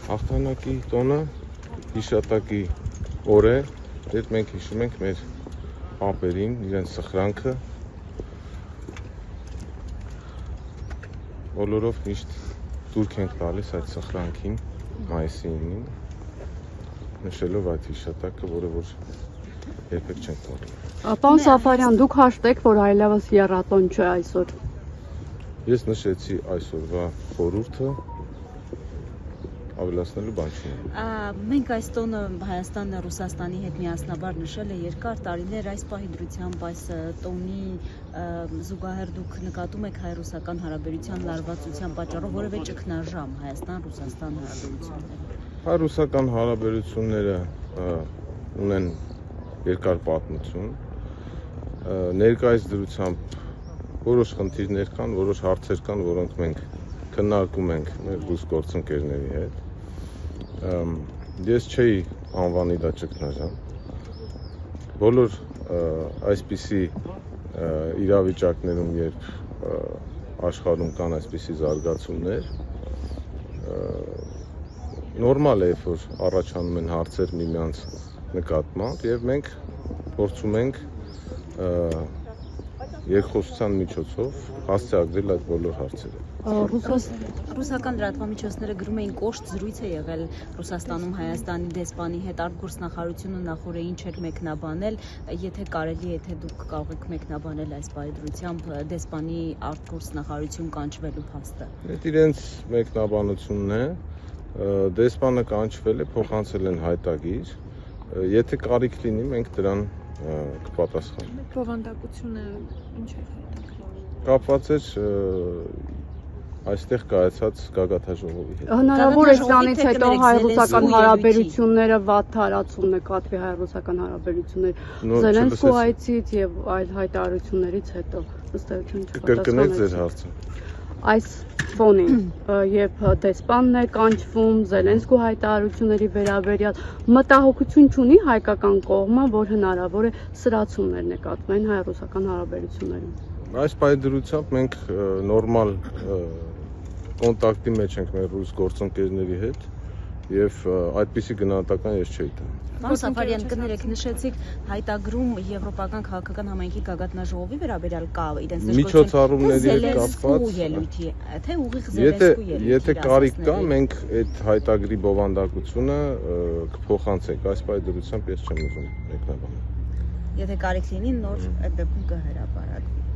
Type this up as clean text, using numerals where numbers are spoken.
Հաղթանակի տոնը հիշատակի օր է, երբ մենք հիշում ենք մեր պապերին, իրենց սխրանքը, բոլորով միշտ դուրք ենք տալիս այդ սխրանքին, մայիսի 9-ին, նշելով այդ հիշատակը, որը որ երբեք չենք մոռանա։ Պարոն Սաֆարյան, դուք հաշտ եք, որ այլևս եռատոն չէ այսօր։ Ես նշեցի այսօրվա խորհուրդը, ավելացնելու բան չունեմ։ Մենք այս տոնը Հայաստանը Ռուսաստանի հետ միասնաբար նշել է երկար տարիներ, այս պահի դրությամբ այս տոնի զուգահեռ դուք նկատում եք հայ-ռուսական հարաբերության լարվածության պատճառով որևէ ճգնաժամ Հայաստան-Ռուսաստան հարաբերությունները։ Հայ-ռուսական հարաբերությունները ունեն երկար պատմություն, ներկայիս դրությամբ որոշ խնդիրներ կան, որոշ հարցեր կան, որոնք մենք քննարկում ենք մեր ռուս գործընկերների հետ։ Ես չէի անվանի դա ճգնաժամ։ Բոլոր այսպիսի իրավիճակներում, երբ աշխարհում կան այսպիսի զարգացումներ, նորմալ է, որ առաջանում են հարցեր միմյանց նկատմամբ, եւ մենք փորձում ենք երկխոսության միջոցով հասցեագրել այդ բոլոր հարցերը։ Ռուսական լրատվամիջոցները գրում էին կոշտ զրույց է եղել Ռուսաստանում Հայաստանի դեսպանի հետ, արտգործնախարարությունը նախորդին չէր մեկնաբանել, եթե կարելի է, եթե դուք կարող եք մեկնաբանել այս բայդրությամբ դեսպանի արտգործնախարարություն կանչվելու փաստը։ Այդ իրենց մեկնաբանությունն է, դեսպանը կանչվել է, փոխանցել են հայտագիր, եթե կարիք լինի, մենք դրան կպատասխանենք։ Բովանդակությունը ինչ է հետաքրքիր։ Կապված էր այստեղ կայացած գագաթաժողովի հետ։ Հնարավոր է սրանից հետո հայ-ռուսական հարաբերությունները վատ տարածում նկատվի հայ-ռուսական հարաբերություններ Զելենսկու այցից եւ այլ հայտարարություններից հետո ըստ էության կկրկնեք ձեր հարցը։ Այս ֆոնին, երբ դեսպանն է կանչվում Զելենսկու հայտարարությունների վերաբերյալ, մտահոգություն չունի հայկական կողմը, որ հնարավոր է սրացումներ նկատվեն հայ-ռուսական հարաբերություններում։ Այս պայդրությամբ մենք նորմալ կոնտակտի մեջ ենք մեր ռուս գործընկերների հետ եւ այդպիսի գնահատական ես չէի տա։ Պարոն Սաֆարյան, կներեք, նշեցիք հայտագրում Եվրոպական քաղաքական համայնքի գագաթնաժողովի վերաբերյալ կա իրենց միջոցառումների հետ կապված ելույթի, թե ուղիղ Զելենսկու ելույթի։ Եթե կարիք կա, մենք այդ հայտագրի բովանդակությունը կփոխանցենք, այս պայդրությամբ ես չեմ ուզում մեկնաբանել։ Եթե կարիք լինի, նոր այդ դեպքում կհրապարակվի։